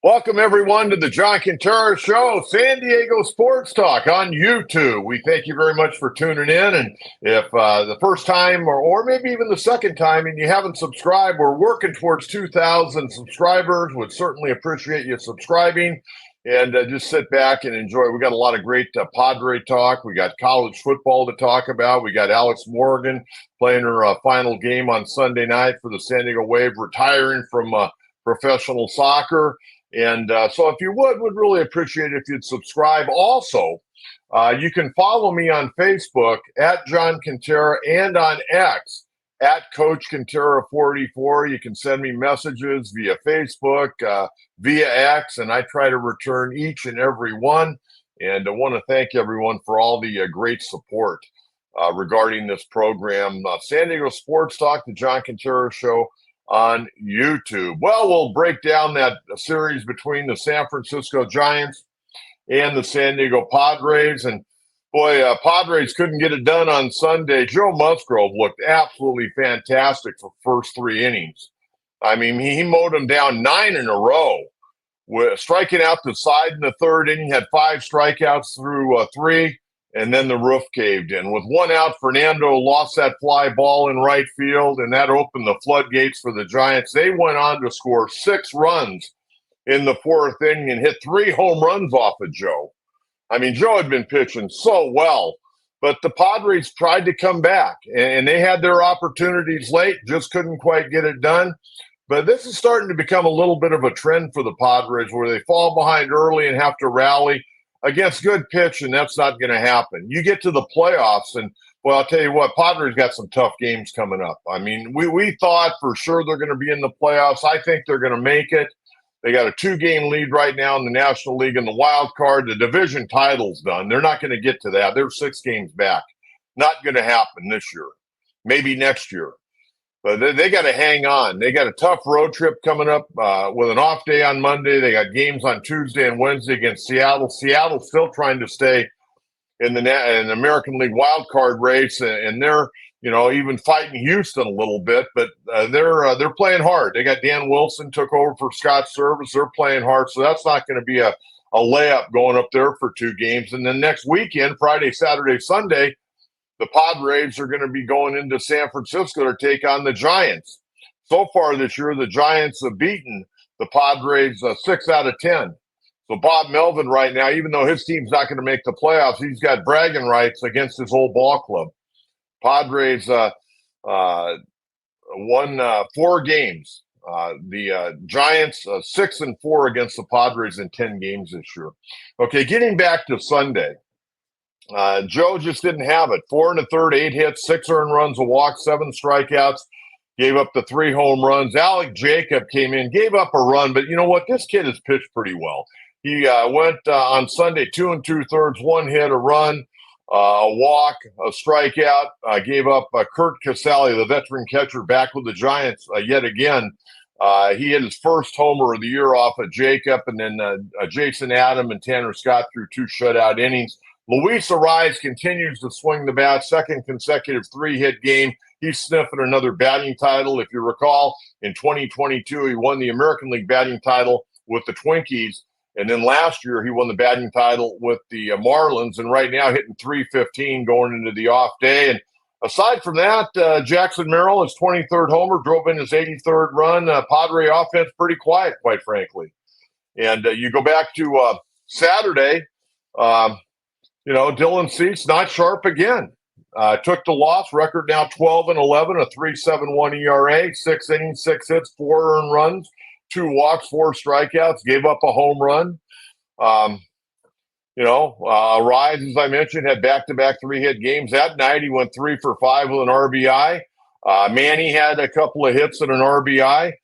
Welcome, everyone, to the John Kentera Show, San Diego Sports Talk on YouTube. We thank you very much for tuning in. And if the first time or maybe even the second time and you haven't subscribed, we're working towards 2,000 subscribers. Would certainly appreciate you subscribing and just sit back and enjoy. We got a lot of great Padre talk. We got college football to talk about. We got Alex Morgan playing her final game on Sunday night for the San Diego Wave, retiring from professional soccer. And so if you would really appreciate it if you'd subscribe. Also, you can follow me on Facebook at John Kentera and on X at Coach Kentera44. You can send me messages via Facebook, via X, and I try to return each and every one. And I want to thank everyone for all the great support regarding this program. San Diego Sports Talk, the John Kentera Show on YouTube. Well, we'll break down that series between the San Francisco Giants and the San Diego Padres. And boy, Padres couldn't get it done on Sunday. Joe Musgrove looked absolutely fantastic for first three innings. I mean, he mowed them down 9 in a row, with striking out the side in the third inning. Had 5 strikeouts through 3. And then the roof caved in. With 1 out, Fernando lost that fly ball in right field, and that opened the floodgates for the Giants. They went on to score 6 runs in the 4th inning and hit 3 home runs off of Joe. I mean, Joe had been pitching so well, but the Padres tried to come back, and they had their opportunities late, just couldn't quite get it done. But this is starting to become a little bit of a trend for the Padres where they fall behind early and have to rally against good pitch, and that's not going to happen. You get to the playoffs, and, well, I'll tell you what, Padres got some tough games coming up. I mean, we thought for sure they're going to be in the playoffs. I think they're going to make it. They got a 2-game lead right now in the National League in the wild card. The division title's done. They're not going to get to that. They're 6 games back. Not going to happen this year. Maybe next year. But they got to hang on. They got a tough road trip coming up with an off day on Monday. They got games on Tuesday and Wednesday against Seattle. Seattle's still trying to stay in the American League wild card race, and they're even fighting Houston a little bit. But they're playing hard. They got Dan Wilson took over for Scott Service. They're playing hard, so that's not going to be a layup going up there for 2 games. And then next weekend, Friday, Saturday, Sunday, the Padres are going to be going into San Francisco to take on the Giants. So far this year, the Giants have beaten the Padres 6 out of 10. So Bob Melvin right now, even though his team's not going to make the playoffs, he's got bragging rights against his old ball club. Padres won 4 games. The Giants 6-4 against the Padres in 10 games this year. Okay, getting back to Sunday. Joe just didn't have it. 4 1/3, 8 hits, 6 earned runs, a walk, 7 strikeouts, gave up the 3 home runs. Alec Jacob came in, gave up a run, but you know what? This kid has pitched pretty well. He went on Sunday 2 2/3, 1 hit, a run, a walk, a strikeout. Gave up Kurt Casale, the veteran catcher, back with the Giants yet again. He hit his first homer of the year off of Jacob, and then Jason Adam and Tanner Scott threw 2 shutout innings. Luis Ariz continues to swing the bat, 2nd consecutive 3-hit game. He's sniffing another batting title. If you recall, in 2022, he won the American League batting title with the Twinkies. And then last year, he won the batting title with the Marlins. And right now, hitting .315 going into the off day. And aside from that, Jackson Merrill, his 23rd homer, drove in his 83rd run. Padre offense pretty quiet, quite frankly. And you go back to Saturday, Dylan Cease not sharp again. Took the loss. Record now 12-11, a 3.71 ERA, 6 innings, 6 hits, 4 earned runs, 2 walks, 4 strikeouts. Gave up a home run. Rise, as I mentioned, had back-to-back 3-hit games. That night he went 3 for 5 with an RBI. Manny had a couple of hits and an RBI.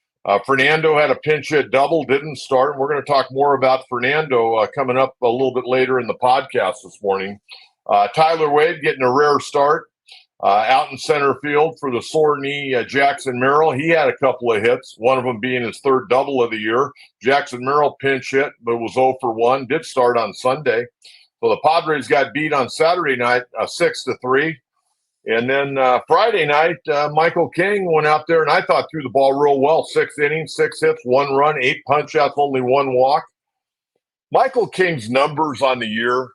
Fernando had a pinch hit double, didn't start. We're going to talk more about Fernando coming up a little bit later in the podcast this morning. Tyler Wade getting a rare start out in center field for the sore knee Jackson Merrill. He had a couple of hits, one of them being his 3rd double of the year. Jackson Merrill pinch hit, but was 0 for 1. Did start on Sunday. So the Padres got beat on Saturday night 6-3. And then Friday night, Michael King went out there and I thought threw the ball real well. 6 innings, 6 hits, 1 run, 8 punch outs, only 1 walk. Michael King's numbers on the year.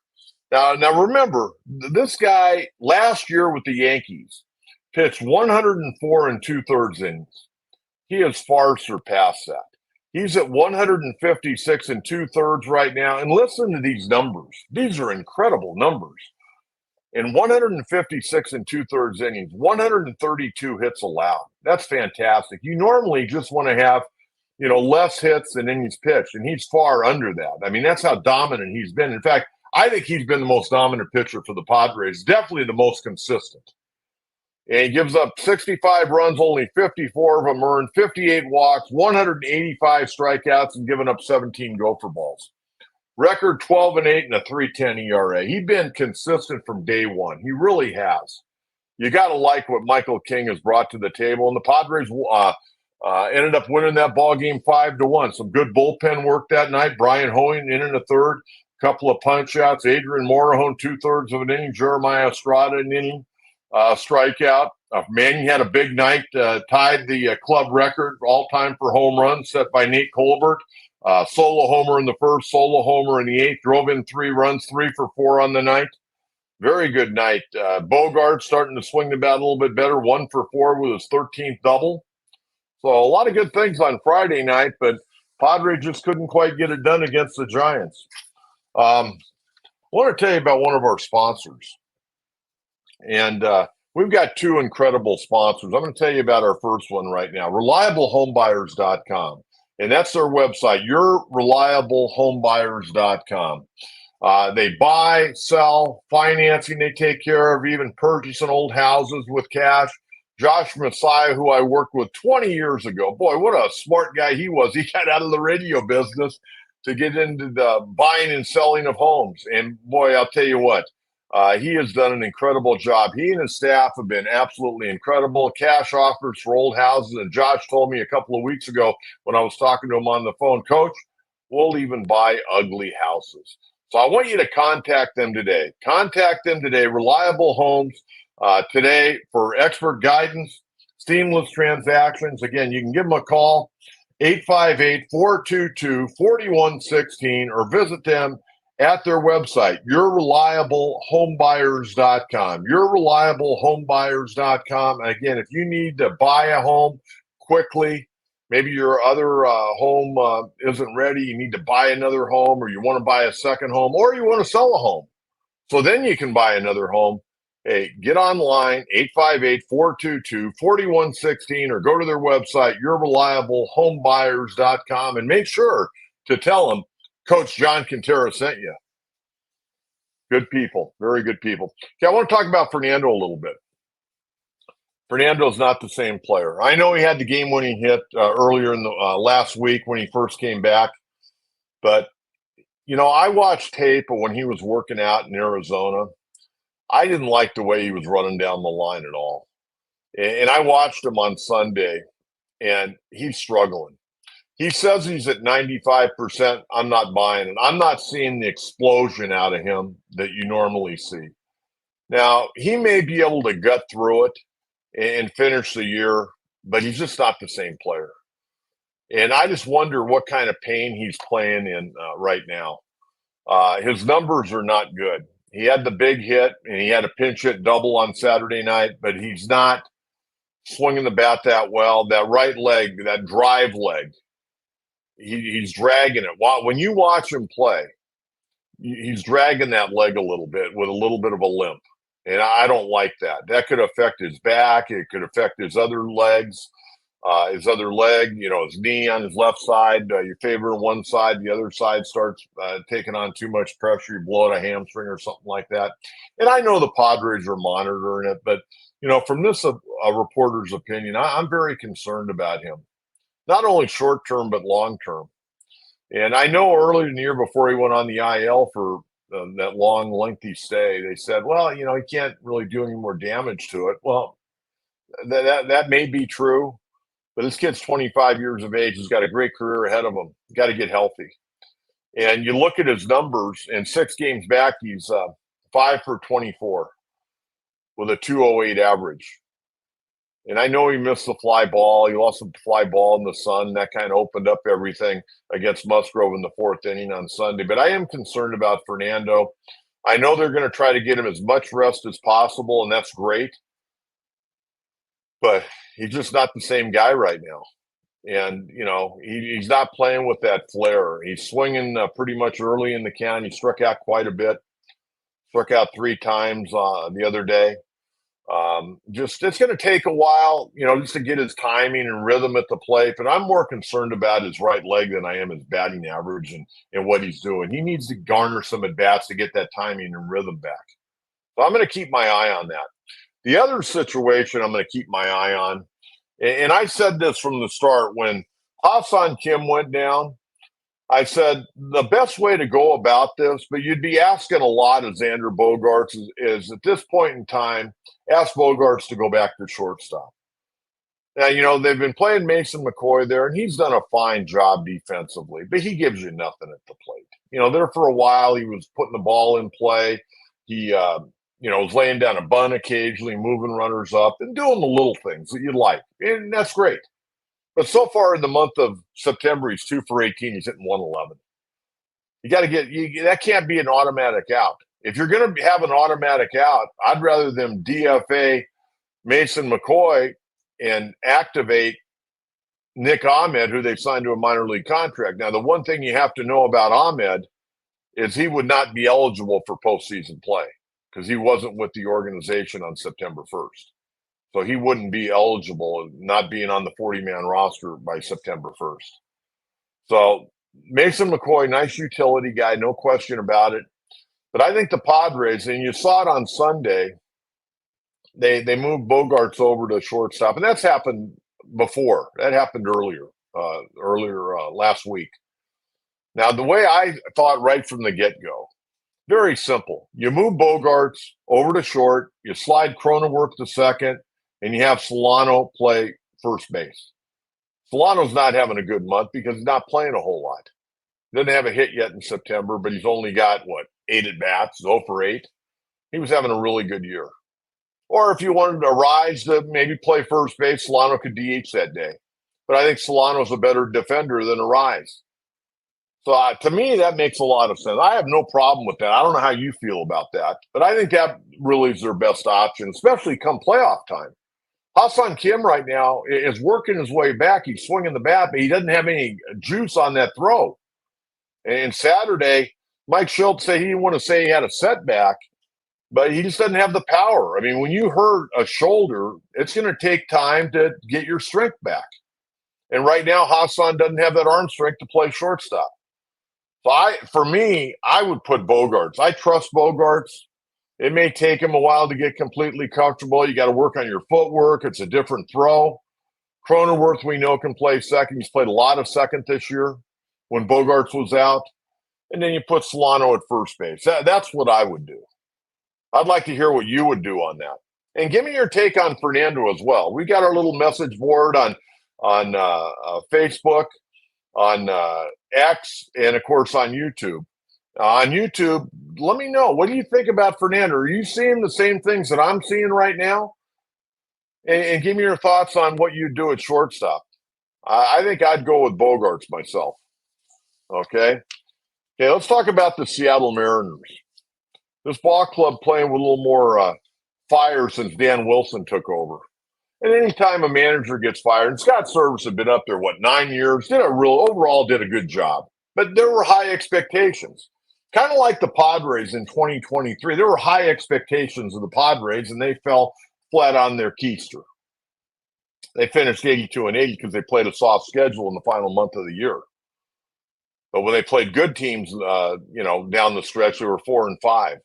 Now remember, this guy last year with the Yankees pitched 104 and 2/3 innings. He has far surpassed that. He's at 156 and 2/3 right now. And listen to these numbers. These are incredible numbers. In 156 and 2/3 innings, 132 hits allowed. That's fantastic. You normally just want to have, less hits than innings pitched, and he's far under that. I mean, that's how dominant he's been. In fact, I think he's been the most dominant pitcher for the Padres, definitely the most consistent. And he gives up 65 runs, only 54 of them earned, 58 walks, 185 strikeouts, and giving up 17 gopher balls. Record 12-8 and a 3.10 ERA. He's been consistent from day one. He really has. You got to like what Michael King has brought to the table. And the Padres ended up winning that ball game 5-1. Some good bullpen work that night. Brian Hoying in the third, couple of punch outs. Adrian Morejon 2/3 of an inning. Jeremiah Estrada an inning. Strikeout. Manning had a big night, tied the club record all-time for home runs set by Nate Colbert. Solo homer in the first, solo homer in the eighth, drove in 3 runs, 3 for 4 on the night. Very good night. Bogart starting to swing the bat a little bit better, 1 for 4 with his 13th double. So a lot of good things on Friday night, but Padres just couldn't quite get it done against the Giants. I want to tell you about one of our sponsors. And we've got 2 incredible sponsors. I'm going to tell you about our first one right now, ReliableHomebuyers.com. And that's their website, YourReliableHomebuyers.com. They buy, sell, financing, they take care of, even purchasing old houses with cash. Josh Messiah, who I worked with 20 years ago, boy, what a smart guy he was. He got out of the radio business to get into the buying and selling of homes. And boy, I'll tell you what, he has done an incredible job. He and his staff have been absolutely incredible. Cash offers for old houses. And Josh told me a couple of weeks ago when I was talking to him on the phone, Coach, we'll even buy ugly houses. So I want you to contact them today. Contact them today, Reliable Homes, today for expert guidance, seamless transactions. Again, you can give them a call, 858-422-4116, or visit them at their website, YourReliableHomebuyers.com. YourReliableHomebuyers.com. And again, if you need to buy a home quickly, maybe your other home isn't ready, you need to buy another home, or you want to buy a second home, or you want to sell a home, so then you can buy another home. Hey, get online, 858-422-4116, or go to their website, YourReliableHomebuyers.com, and make sure to tell them Coach John Kentera sent you. Good people, very good people. Okay, I want to talk about Fernando a little bit. Fernando's not the same player. I know he had the game-winning hit earlier in the last week when he first came back, but I watched tape of when he was working out in Arizona. I didn't like the way he was running down the line at all, and I watched him on Sunday, and he's struggling. He says he's at 95%. I'm not buying it. I'm not seeing the explosion out of him that you normally see. Now, he may be able to gut through it and finish the year, but he's just not the same player. And I just wonder what kind of pain he's playing in right now. His numbers are not good. He had the big hit, and he had a pinch hit double on Saturday night, but he's not swinging the bat that well. That right leg, that drive leg, he's dragging it. When you watch him play, he's dragging that leg a little bit with a little bit of a limp. And I don't like that. That could affect his back. It could affect his other legs, his other leg, his knee on his left side. You favor one side, the other side starts taking on too much pressure. You blow out a hamstring or something like that. And I know the Padres are monitoring it, but, from this reporter's opinion, I'm very concerned about him. Not only short-term, but long-term. And I know earlier in the year before he went on the IL for that long, lengthy stay, they said, well, he can't really do any more damage to it. Well, that may be true, but this kid's 25 years of age. He's got a great career ahead of him. Got to get healthy. And you look at his numbers, in 6 games back, he's 5 for 24. with a 208 average. And I know he missed the fly ball. He lost the fly ball in the sun. That kind of opened up everything against Musgrove in the fourth inning on Sunday. But I am concerned about Fernando. I know they're going to try to get him as much rest as possible, and that's great. But he's just not the same guy right now. And, he's not playing with that flair. He's swinging pretty much early in the count. He struck out quite a bit, struck out 3 times the other day. Just it's going to take a while, just to get his timing and rhythm at the plate. But I'm more concerned about his right leg than I am his batting average and what he's doing. He needs to garner some at bats to get that timing and rhythm back. So I'm going to keep my eye on that. The other situation I'm going to keep my eye on, and I said this from the start when Ha-Seong Kim went down. I said the best way to go about this, but you'd be asking a lot of Xander Bogaerts is at this point in time, ask Bogaerts to go back to shortstop. Now, they've been playing Mason McCoy there, and he's done a fine job defensively, but he gives you nothing at the plate. There for a while, he was putting the ball in play. He, was laying down a bunt occasionally, moving runners up, and doing the little things that you like, and that's great. But so far in the month of September, he's 2 for 18. He's hitting 111. You got to that can't be an automatic out. If you're going to have an automatic out, I'd rather them DFA Mason McCoy and activate Nick Ahmed, who they've signed to a minor league contract. Now, the one thing you have to know about Ahmed is he would not be eligible for postseason play because he wasn't with the organization on September 1st. So he wouldn't be eligible, not being on the 40-man roster by September 1st. So Mason McCoy, nice utility guy, no question about it. But I think the Padres, and you saw it on Sunday, they moved Bogaerts over to shortstop, and that's happened before. That happened earlier last week. Now, the way I thought right from the get-go, very simple. You move Bogaerts over to short, you slide Cronenworth to second, and you have Solano play first base. Solano's not having a good month because he's not playing a whole lot. Doesn't have a hit yet in September, but he's only got, 8 at-bats, 0 for 8. He was having a really good year. Or if you wanted to rise to maybe play first base, Solano could DH that day. But I think Solano's a better defender than Arise. So to me, that makes a lot of sense. I have no problem with that. I don't know how you feel about that, but I think that really is their best option, especially come playoff time. Ha-Seong Kim right now is working his way back. He's swinging the bat, but he doesn't have any juice on that throw. And Saturday, Mike Schultz said he didn't want to say he had a setback, but he just doesn't have the power. I mean, when you hurt a shoulder, it's going to take time to get your strength back. And right now, Ha-Seong doesn't have that arm strength to play shortstop. So for me, I would put Bogaerts. I trust Bogaerts. It may take him a while to get completely comfortable. You got to work on your footwork. It's a different throw. Cronenworth, we know, can play second. He's played a lot of second this year when Bogaerts was out. And then you put Solano at first base. That's what I would do. I'd like to hear what you would do on that. And give me your take on Fernando as well. We got our little message board on Facebook, on X, and of course on YouTube. On YouTube, let me know. What do you think about Fernando? Are you seeing the same things that I'm seeing right now? And give me your thoughts on what you do at shortstop. I think I'd go with Bogaerts myself. Okay, let's talk about the Seattle Mariners. This ball club playing with a little more fire since Dan Wilson took over. And anytime a manager gets fired, and Scott Service had been up there, 9 years, overall did a good job. But there were high expectations. Kind of like the Padres in 2023. There were high expectations of the Padres, and they fell flat on their keister. They finished 82 and 80 because they played a soft schedule in the final month of the year. But when they played good teams, down the stretch, they were 4 and 5.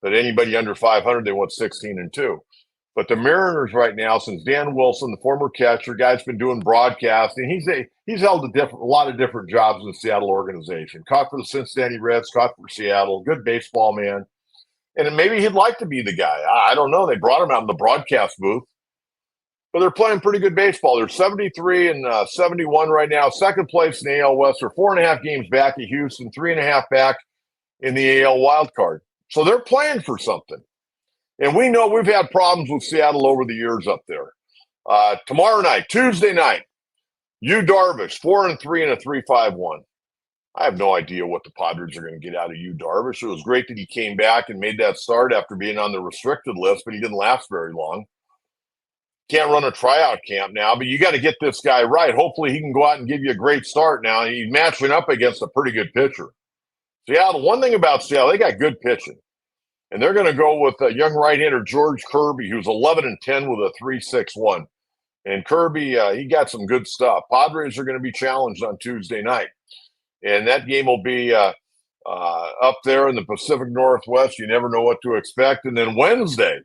But anybody under 500, they went 16 and 2. But the Mariners right now, since Dan Wilson, the former catcher, guy's been doing broadcasting. He's held a lot of different jobs in the Seattle organization. Caught for the Cincinnati Reds, caught for Seattle, good baseball man. And maybe he'd like to be the guy. I don't know. They brought him out in the broadcast booth. But they're playing pretty good baseball. They're 73 and 71 right now. Second place in the AL West. They're 4.5 games back at Houston, 3.5 back in the AL Wildcard. So they're playing for something. And we know we've had problems with Seattle over the years up there. Tomorrow night, Tuesday night, Darvish, 4-3 and a 3.51. I have no idea what the Padres are going to get out of Darvish. It was great that he came back and made that start after being on the restricted list, but he didn't last very long. Can't run a tryout camp now, but you got to get this guy right. Hopefully he can go out and give you a great start now. He's matching up against a pretty good pitcher. Seattle, one thing about Seattle, they got good pitching. And they're going to go with a young right-hander, George Kirby, who's 11-10 with a 3.61. And Kirby, he got some good stuff. Padres are going to be challenged on Tuesday night. And that game will be up there in the Pacific Northwest. You never know what to expect. And then Wednesday,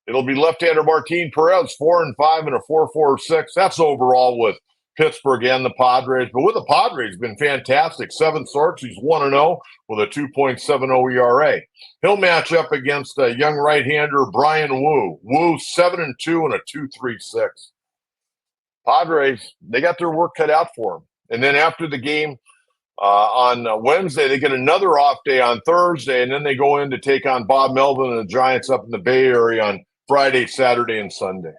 it'll be left-hander Martin Perez, 4-5 and a 4.46. That's overall with Pittsburgh and the Padres. But with the Padres, been fantastic. 7 starts. He's 1-0 with a 2.70 ERA. He'll match up against a young right-hander, Brian Wu. Wu, 7-2 and a 2.36. Padres, they got their work cut out for them. And then after the game on Wednesday, they get another off day on Thursday, and then they go in to take on Bob Melvin and the Giants up in the Bay Area on Friday, Saturday, and Sunday.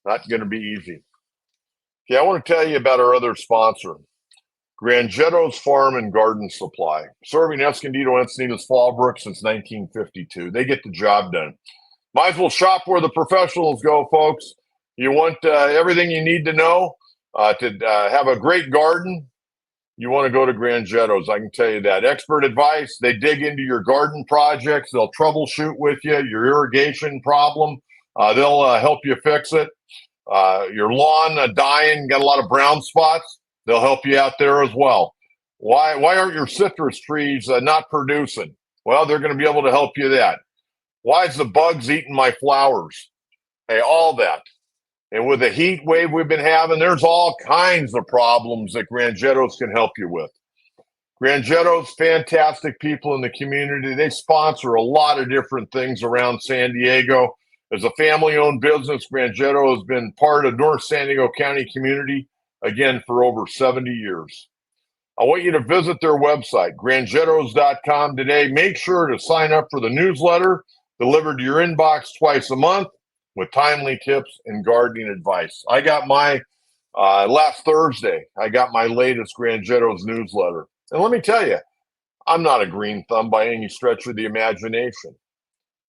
Not going to be easy. Okay, I want to tell you about our other sponsor, Grangetto's Farm and Garden Supply, serving Escondido, Encinitas, Fallbrook since 1952. They get the job done. Might as well shop where the professionals go, folks. You want everything you need to know to have a great garden, you want to go to Grangetto's. I can tell you that. Expert advice. They dig into your garden projects. They'll troubleshoot with you, your irrigation problem. They'll help you fix it. Your lawn dying, got a lot of brown spots. They'll help you out there as well. Why aren't your citrus trees not producing? Well, they're going to be able to help you that. Why is the bugs eating my flowers? Hey, all that. And with the heat wave we've been having, there's all kinds of problems that Grangetto's can help you with. Grangetto's, fantastic people in the community. They sponsor a lot of different things around San Diego. As a family-owned business, Grangetto has been part of North San Diego County community, again, for over 70 years. I want you to visit their website, grangettos.com today. Make sure to sign up for the newsletter delivered to your inbox twice a month with timely tips and gardening advice. I got my, last Thursday, I got my latest Grangetto's newsletter. And let me tell you, I'm not a green thumb by any stretch of the imagination.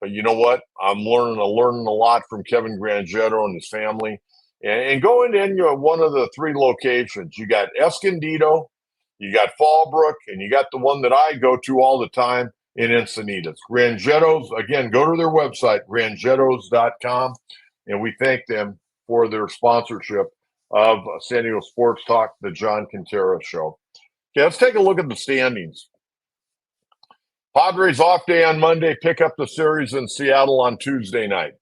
But you know what? I'm learning a lot from Kevin Grangetto and his family. And go into any one of the 3 locations. You got Escondido, you got Fallbrook, and you got the one that I go to all the time in Encinitas. Grangetto's, again, go to their website, grangettos.com, and we thank them for their sponsorship of San Diego Sports Talk, the John Kentera Show. Okay, let's take a look at the standings. Padres off day on Monday, pick up the series in Seattle on Tuesday night.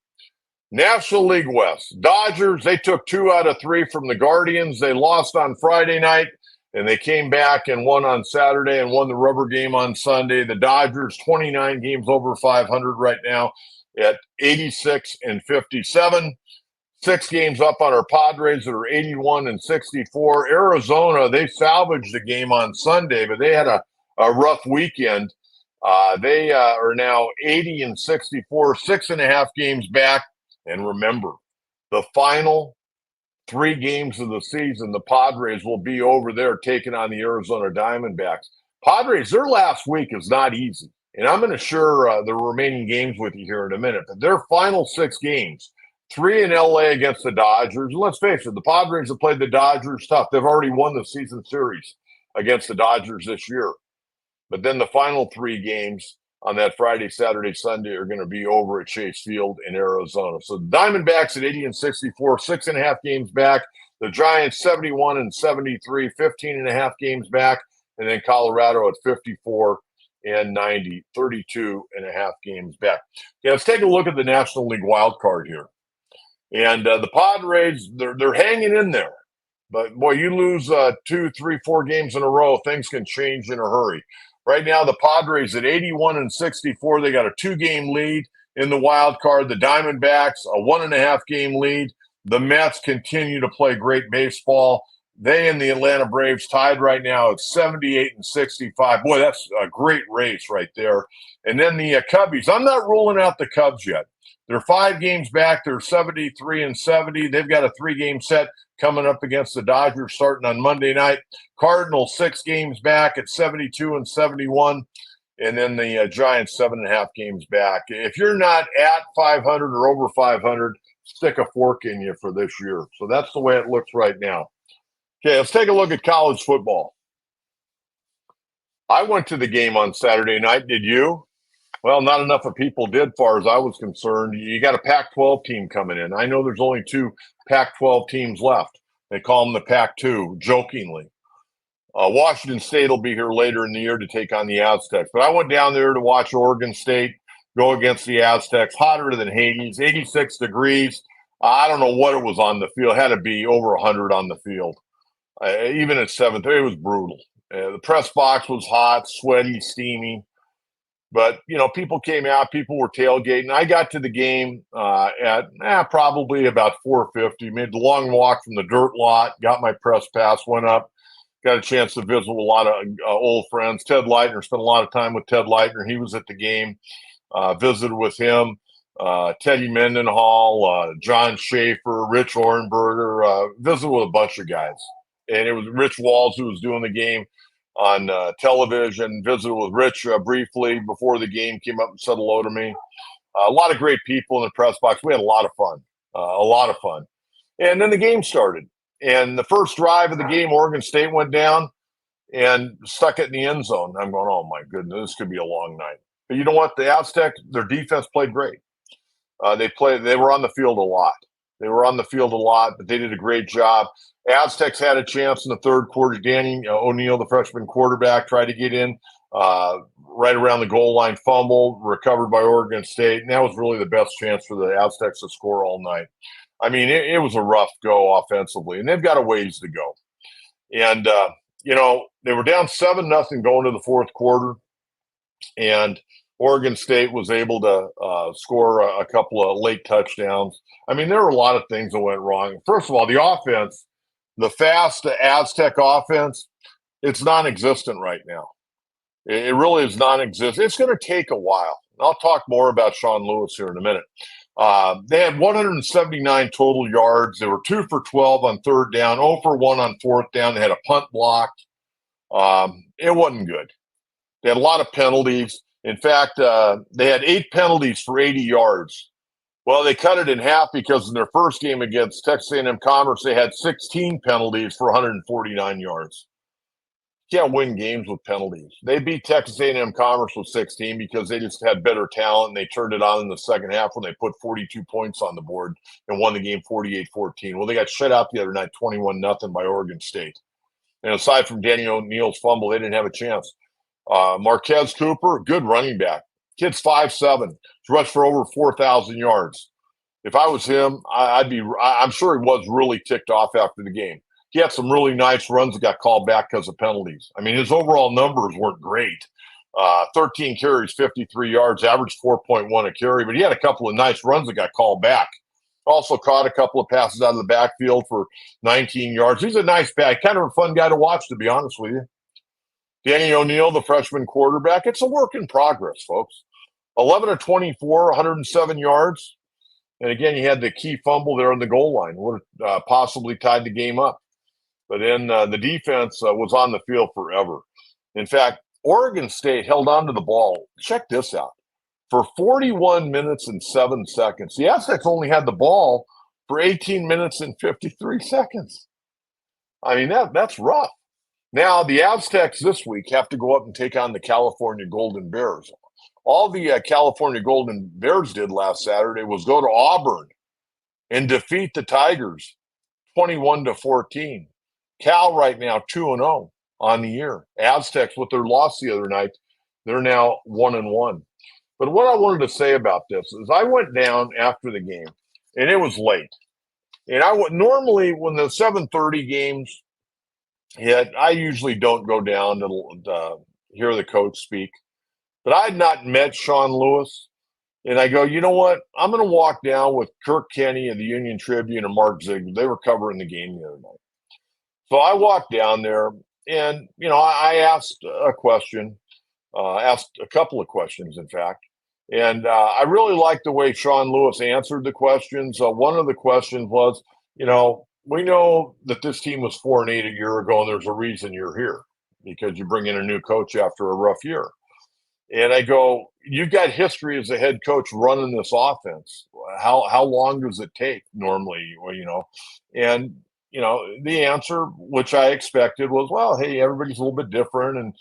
National League West, Dodgers, they took 2 out of 3 from the Guardians. They lost on Friday night, and they came back and won on Saturday and won the rubber game on Sunday. The Dodgers, 29 games over 500 right now at 86-57. 6 games up on our Padres that are 81-64. Arizona, they salvaged the game on Sunday, but they had a rough weekend. They are now 80-64, 6.5 games back. And remember, the final 3 games of the season, the Padres will be over there taking on the Arizona Diamondbacks. Padres, their last week is not easy. And I'm going to share the remaining games with you here in a minute. But their final 6 games, 3 in LA against the Dodgers. And let's face it, the Padres have played the Dodgers tough. They've already won the season series against the Dodgers this year. But then the final 3 games on that Friday, Saturday, Sunday are going to be over at Chase Field in Arizona. So the Diamondbacks at 80-64, 6.5 games back. The Giants 71-73, 15.5 games back. And then Colorado at 54-90, 32.5 games back. Yeah, let's take a look at the National League wild card here. And the Padres, they're hanging in there. But, boy, you lose 2, 3, 4 games in a row, things can change in a hurry. Right now, the Padres at 81-64. They got a 2-game lead in the wild card. The Diamondbacks, a 1.5-game lead. The Mets continue to play great baseball. They and the Atlanta Braves tied right now at 78 and 65. Boy, that's a great race right there. And then the Cubbies. I'm not ruling out the Cubs yet. They're 5 games back. They're 73 and 70. They've got a 3-game set coming up against the Dodgers starting on Monday night. Cardinals 6 games back at 72 and 71. And then the Giants 7.5 games back. If you're not at 500 or over 500, stick a fork in you for this year. So that's the way it looks right now. Okay, let's take a look at college football. I went to the game on Saturday night. Did you? Well, not enough of people did, far as I was concerned. You got a Pac-12 team coming in. I know there's only 2 Pac-12 teams left. They call them the Pac-2, jokingly. Washington State will be here later in the year to take on the Aztecs. But I went down there to watch Oregon State go against the Aztecs. Hotter than Hades, 86 degrees. I don't know what it was on the field. It had to be over 100 on the field. Even at 7th, it was brutal. The press box was hot, sweaty, steamy. But, people came out. People were tailgating. I got to the game at probably about 4:50. Made the long walk from the dirt lot, got my press pass, went up, got a chance to visit with a lot of old friends. Ted Leitner, spent a lot of time with Ted Leitner. He was at the game, visited with him. Teddy Mendenhall, John Schaefer, Rich Orenberger, visited with a bunch of guys. And it was Rich Walls who was doing the game on television, visited with Rich briefly before the game, came up and said hello to me. A lot of great people in the press box. We had a lot of fun. And then the game started. And the first drive of the game, Oregon State went down and stuck it in the end zone. I'm going, oh, my goodness, this could be a long night. But you know what? The Aztecs, their defense played great. They were on the field a lot. But they did a great job. Aztecs had a chance in the third quarter. Danny O'Neill, the freshman quarterback, tried to get in right around the goal line, fumble, recovered by Oregon State. And that was really the best chance for the Aztecs to score all night. I mean, it was a rough go offensively, and they've got a ways to go. And, they were down 7-0 going to the fourth quarter, and Oregon State was able to score a couple of late touchdowns. I mean, there were a lot of things that went wrong. First of all, the offense, the fast Aztec offense, it's non-existent right now. It really is non-existent. It's going to take a while. I'll talk more about Sean Lewis here in a minute. They had 179 total yards. They were 2 for 12 on third down, 0 for 1 on fourth down. They had a punt blocked. It wasn't good. They had a lot of penalties. In fact, they had 8 penalties for 80 yards. Well, they cut it in half because in their first game against Texas A&M Commerce, they had 16 penalties for 149 yards. You can't win games with penalties. They beat Texas A&M Commerce with 16 because they just had better talent, and they turned it on in the second half when they put 42 points on the board and won the game 48-14. Well, they got shut out the other night 21-0 by Oregon State. And aside from Danny O'Neill's fumble, they didn't have a chance. Marquez Cooper, good running back. Kid's 5'7", rushed for over 4,000 yards. If I was him, I'm sure he was really ticked off after the game. He had some really nice runs that got called back because of penalties. I mean, his overall numbers weren't great. 13 carries, 53 yards, averaged 4.1 a carry, but he had a couple of nice runs that got called back. Also caught a couple of passes out of the backfield for 19 yards. He's a nice guy, kind of a fun guy to watch, to be honest with you. Danny O'Neill, the freshman quarterback, it's a work in progress, folks. 11 of 24, 107 yards. And again, he had the key fumble there on the goal line. Would have possibly tied the game up. But then the defense was on the field forever. In fact, Oregon State held on to the ball. Check this out. For 41 minutes and 7 seconds. The Aztecs only had the ball for 18 minutes and 53 seconds. I mean, that's rough. Now, the Aztecs this week have to go up and take on the California Golden Bears. All the California Golden Bears did last Saturday was go to Auburn and defeat the Tigers 21-14. Cal right now 2-0 on the year. Aztecs, with their loss the other night, they're now 1-1. But what I wanted to say about this is I went down after the game, and it was late. And normally when the 7:30 games hit, I usually don't go down to hear the coach speak. But I had not met Sean Lewis. And I go, you know what? I'm going to walk down with Kirk Kenny of the Union-Tribune and Mark Ziegler. They were covering the game the other night. So I walked down there, and I asked a question, asked a couple of questions, in fact. And I really liked the way Sean Lewis answered the questions. One of the questions was, we know that this team was 4-8 a year ago, and there's a reason you're here because you bring in a new coach after a rough year. And I go, you've got history as a head coach running this offense. How long does it take normally? And the answer, which I expected, was, well, hey, everybody's a little bit different, and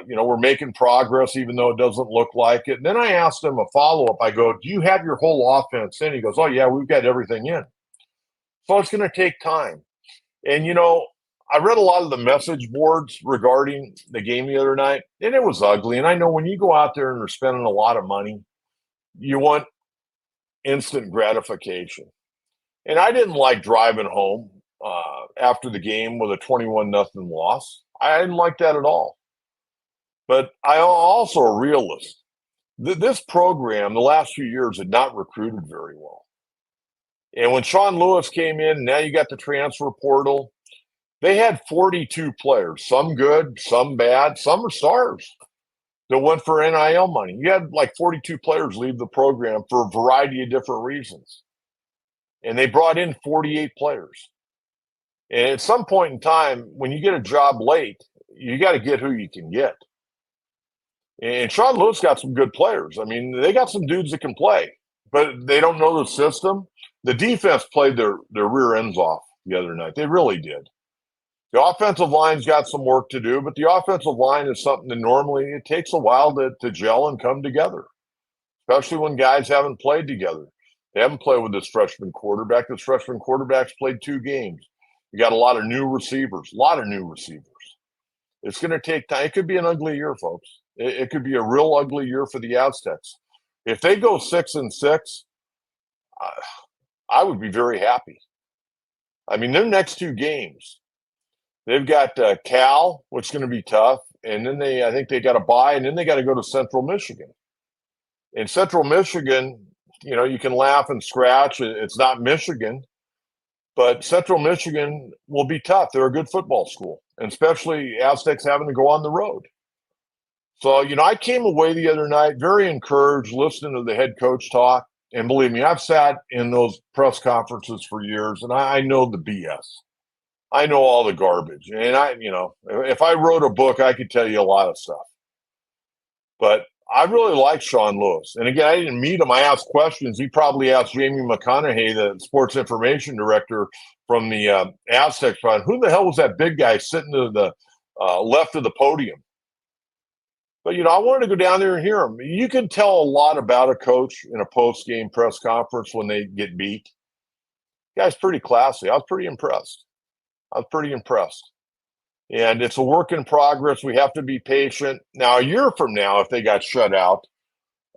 we're making progress even though it doesn't look like it. And then I asked him a follow up. I go, do you have your whole offense in? He goes, oh yeah, we've got everything in. So it's going to take time. And I read a lot of the message boards regarding the game the other night, and it was ugly. And I know when you go out there and you're spending a lot of money, you want instant gratification. And I didn't like driving home after the game with a 21-0 loss. I didn't like that at all. But I also a realist. This program, the last few years, had not recruited very well. And when Sean Lewis came in, now you got the transfer portal. They had 42 players, some good, some bad, some are stars that went for NIL money. You had like 42 players leave the program for a variety of different reasons. And they brought in 48 players. And at some point in time, when you get a job late, you got to get who you can get. And Sean Lewis got some good players. I mean, they got some dudes that can play, but they don't know the system. The defense played their rear ends off the other night. They really did. The offensive line's got some work to do, but the offensive line is something that normally it takes a while to gel and come together, especially when guys haven't played together. They haven't played with this freshman quarterback. This freshman quarterback's played 2 games. You got a lot of new receivers. It's going to take time. It could be an ugly year, folks. It could be a real ugly year for the Aztecs. If they go 6-6, I would be very happy. I mean, their next 2 games, they've got Cal, which is going to be tough, and then I think they got to bye, and then they got to go to Central Michigan. In Central Michigan, you can laugh and scratch. It's not Michigan, but Central Michigan will be tough. They're a good football school, and especially Aztecs having to go on the road. So, I came away the other night very encouraged listening to the head coach talk. And believe me, I've sat in those press conferences for years, and I know the BS. I know all the garbage. And if I wrote a book, I could tell you a lot of stuff. But I really like Sean Lewis. And again, I didn't meet him. I asked questions. He probably asked Jamie McConaughey, the sports information director from the Aztecs, who the hell was that big guy sitting to the left of the podium? But, I wanted to go down there and hear him. You can tell a lot about a coach in a post-game press conference when they get beat. The guy's pretty classy. I was pretty impressed. And it's a work in progress. We have to be patient. Now, a year from now, if they got shut out,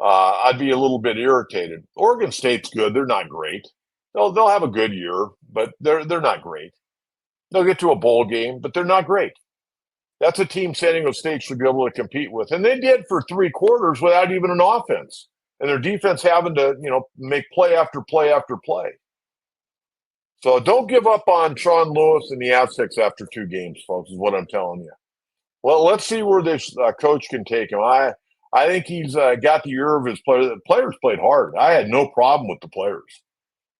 I'd be a little bit irritated. Oregon State's good. They're not great. They'll have a good year, but they're not great. They'll get to a bowl game, but they're not great. That's a team San Diego State should be able to compete with. And they did for 3 quarters without even an offense. And their defense having to, make play after play after play. So don't give up on Sean Lewis and the Aztecs after 2 games, folks, is what I'm telling you. Well, let's see where this coach can take him. I think he's got the ear of his players. The players played hard. I had no problem with the players.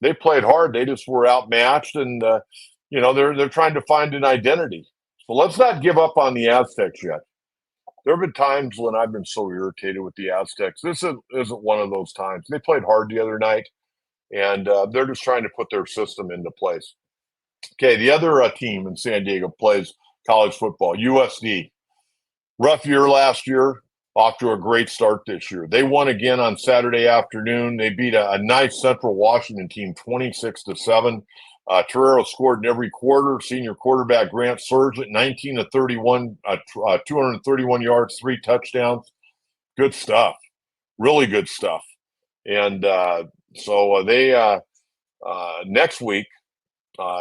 They played hard. They just were outmatched, and, they're trying to find an identity. So let's not give up on the Aztecs yet. There have been times when I've been so irritated with the Aztecs. This isn't one of those times. They played hard the other night, and they're just trying to put their system into place. Okay, the other team in San Diego plays college football, USD. Rough year last year, off to a great start this year. They won again on Saturday afternoon. They beat a nice Central Washington team 26-7. Torero scored in every quarter. Senior quarterback Grant Surgent, 19-31, 231 yards, 3 touchdowns. Good stuff. Really good stuff. And so they next week,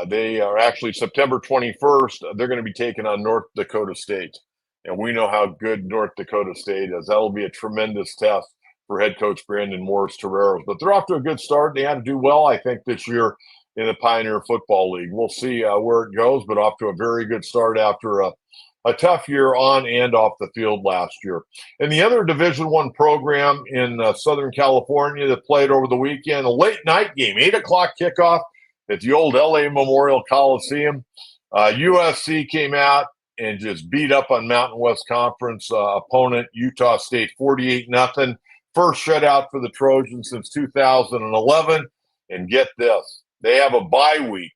they are actually September 21st, they're going to be taking on North Dakota State. And we know how good North Dakota State is. That'll be a tremendous test for head coach Brandon Morris Toreros. But they're off to a good start. They had to do well, I think, this year in the Pioneer Football League. We'll see where it goes, but off to a very good start after a tough year on and off the field last year. And the other Division I program in Southern California that played over the weekend, a late night game, 8 o'clock kickoff at the old LA Memorial Coliseum. USC came out and just beat up on Mountain West Conference opponent Utah State 48-0. First shutout for the Trojans since 2011. And get this, they have a bye week.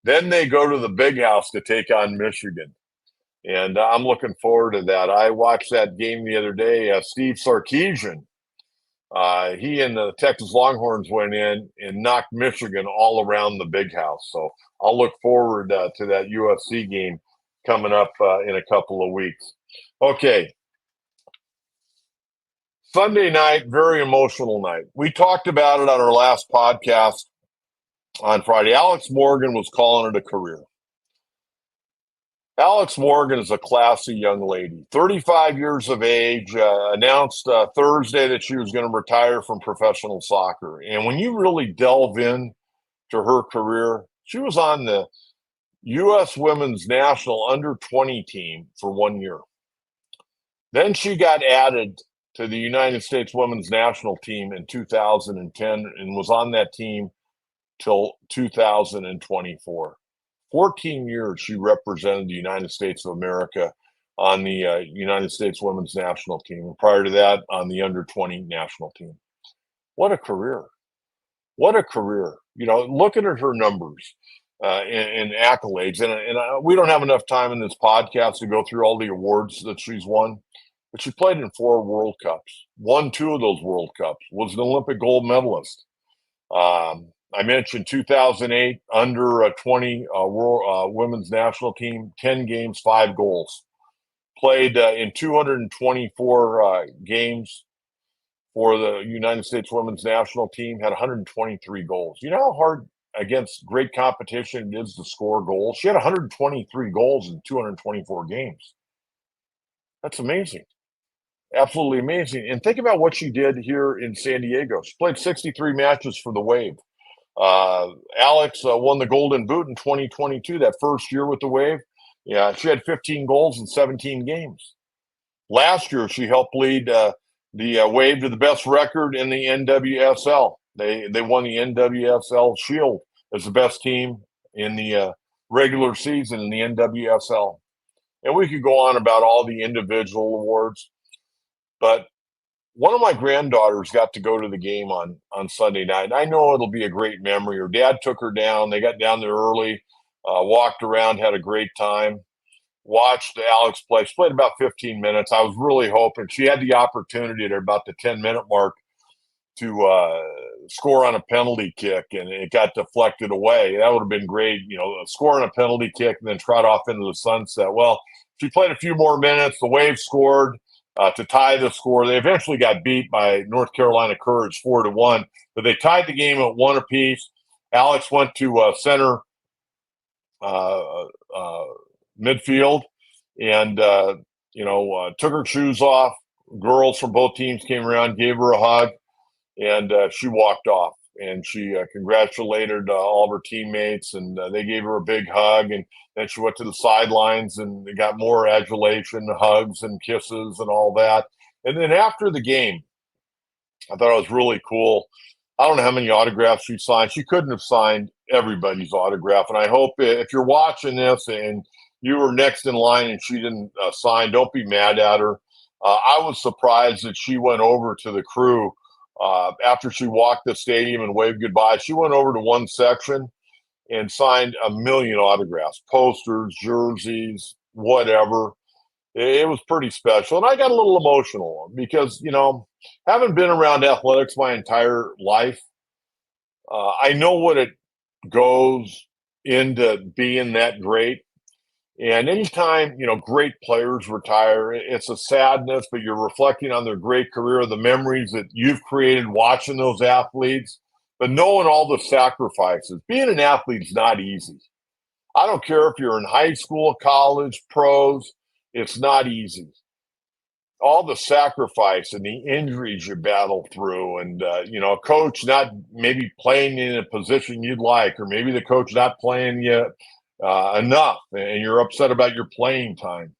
Then they go to the Big House to take on Michigan. And I'm looking forward to that. I watched that game the other day. Steve Sarkisian, he and the Texas Longhorns went in and knocked Michigan all around the Big House. So I'll look forward to that UFC game coming up in a couple of weeks. Okay. Sunday night, very emotional night. We talked about it on our last podcast on Friday. Alex Morgan was calling it a career. Alex Morgan is a classy young lady, 35 years of age, announced Thursday that she was going to retire from professional soccer. And when you really delve in to her career, she was on the U.S. Women's National Under-20 team for 1 year. Then she got added to the United States Women's National Team in 2010 and was on that team till 2024. 14 years she represented the United States of America on the United States Women's National Team. And prior to that, on the Under-20 national team. What a career. What a career. You know, looking at her numbers and accolades, and we don't have enough time in this podcast to go through all the awards that she's won. But she played in 4 World Cups, won 2 of those World Cups, was an Olympic gold medalist. I mentioned 2008 under-20 women's national team, 10 games, 5 goals. Played in 224 games for the United States Women's National Team, had 123 goals. You know how hard against great competition it is to score goals? She had 123 goals in 224 games. That's amazing. Absolutely amazing. And think about what she did here in San Diego. She played 63 matches for the Wave. Alex won the Golden Boot in 2022, that first year with the Wave. Yeah, she had 15 goals in 17 games. Last year, she helped lead the Wave to the best record in the NWSL. They won the NWSL Shield as the best team in the regular season in the NWSL. And we could go on about all the individual awards. But one of my granddaughters got to go to the game on Sunday night. I know it'll be a great memory. Her dad took her down. They got down there early, walked around, had a great time, watched Alex play. She played about 15 minutes. I was really hoping she had the opportunity at about the 10-minute mark to score on a penalty kick, and it got deflected away. That would have been great, you know, score on a penalty kick and then trot off into the sunset. Well, she played a few more minutes. The Wave scored to tie the score. They eventually got beat by North Carolina Courage 4-1, but they tied the game at 1 apiece. Alex went to center midfield and, took her shoes off. Girls from both teams came around, gave her a hug, and she walked off. And she congratulated all of her teammates, and they gave her a big hug. And then she went to the sidelines, and they got more adulation, hugs, and kisses, and all that. And then after the game, I thought it was really cool. I don't know how many autographs she signed. She couldn't have signed everybody's autograph. And I hope if you're watching this and you were next in line and she didn't sign, don't be mad at her. I was surprised that she went over to the crew after she walked the stadium and waved goodbye. She went over to one section and signed 1 million autographs, posters, jerseys, whatever. It was pretty special. And I got a little emotional because, having been around athletics my entire life, I know what it goes into being that great. And anytime, great players retire, it's a sadness, but you're reflecting on their great career, the memories that you've created watching those athletes, but knowing all the sacrifices. Being an athlete is not easy. I don't care if you're in high school, college, pros, it's not easy. all the sacrifice and the injuries you battle through, and a coach not maybe playing in a position you'd like, or maybe the coach not playing you enough, and you're upset about your playing time.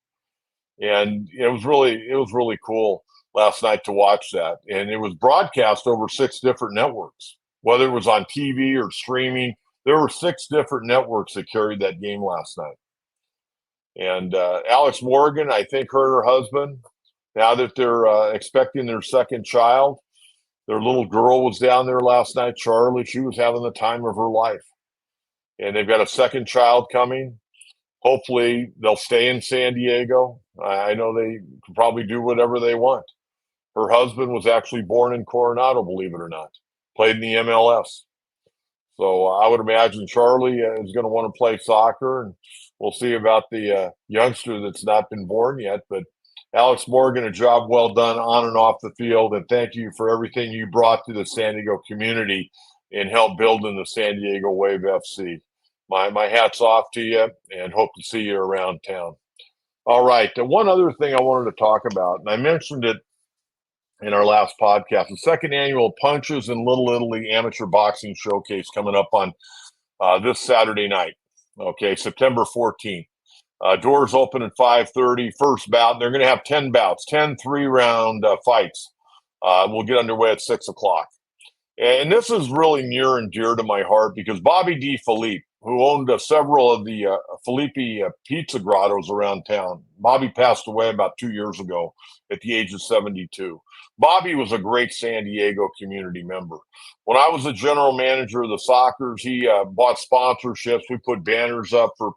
And it was really cool last night to watch that, and it was broadcast over 6 different networks, whether it was on TV or streaming. There were 6 different networks that carried that game last night. And Alex Morgan, I think, her husband, now that they're expecting their second child, their little girl was down there last night, Charlie. She was having the time of her life. And they've got a second child coming. Hopefully they'll stay in San Diego. I know they can probably do whatever they want. Her husband was actually born in Coronado, believe it or not, played in the MLS. So I would imagine Charlie is going to want to play soccer, and we'll see about the youngster that's not been born yet. But Alex Morgan, a job well done on and off the field, and thank you for everything you brought to the San Diego community and helped building the San Diego Wave FC. My hat's off to you, and hope to see you around town. All right, and one other thing I wanted to talk about, and I mentioned it in our last podcast, the second annual Punches in Little Italy Amateur Boxing Showcase coming up on this Saturday night, okay, September 14th. Doors open at 5:30, first bout. They're going to have 10 bouts, 10 3-round fights. We'll get underway at 6 o'clock. And this is really near and dear to my heart because Bobby D. Felipe, who owned several of the Felipe pizza grottos around town, Bobby passed away about 2 years ago at the age of 72. Bobby was a great San Diego community member. When I was the general manager of the Sockers, he bought sponsorships. We put banners up for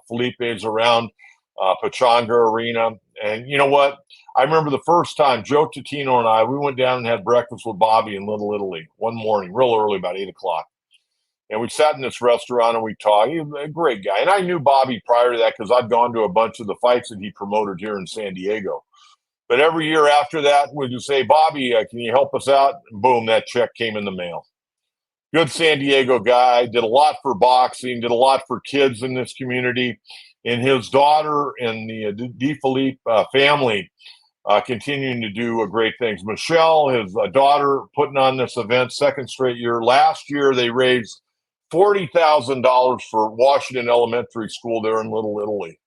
Felipe's around Pachanga Arena. And you know what? I remember the first time Joe Totino and I, we went down and had breakfast with Bobby in Little Italy one morning, real early, about 8 o'clock. And we sat in this restaurant and we talked. He was a great guy. And I knew Bobby prior to that because I'd gone to a bunch of the fights that he promoted here in San Diego. But every year after that, we'd just say, Bobby, can you help us out? And boom, that check came in the mail. Good San Diego guy, did a lot for boxing, did a lot for kids in this community. And his daughter and the D. Felipe family continuing to do great things. Michelle, his daughter, putting on this event, second straight year. Last year, they raised $40,000 for Washington Elementary School there in Little Italy.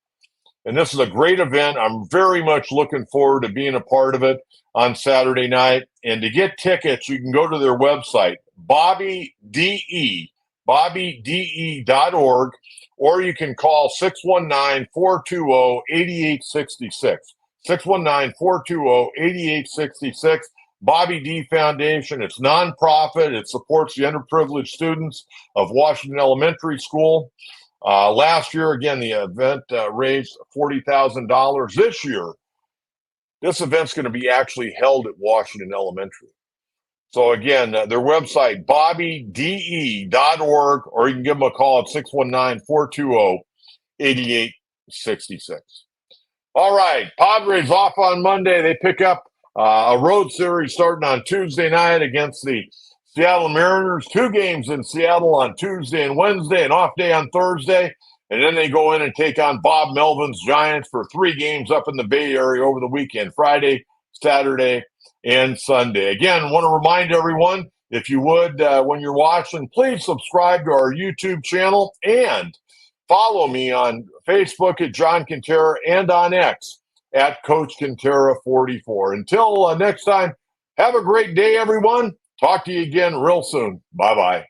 And this is a great event. I'm very much looking forward to being a part of it on Saturday night. And to get tickets, you can go to their website, BobbyDE.org, or you can call 619-420-8866. 619-420-8866. Bobby D Foundation. It's nonprofit. It supports the underprivileged students of Washington Elementary School. Last year, again, the event raised $40,000. This year, this event's going to be actually held at Washington Elementary. So again, their website, BobbyDE.org, or you can give them a call at 619-420-8866. All right, Padres off on Monday. They pick up a road series starting on Tuesday night against the Seattle Mariners. 2 games in Seattle on Tuesday and Wednesday, an off day on Thursday. And then they go in and take on Bob Melvin's Giants for 3 games up in the Bay Area over the weekend, Friday, Saturday, and Sunday. Again, I want to remind everyone, if you would, when you're watching, please subscribe to our YouTube channel and follow me on Facebook at John Kentera and on X at Coach Kentera 44. Until next time, have a great day, everyone. Talk to you again real soon. Bye-bye.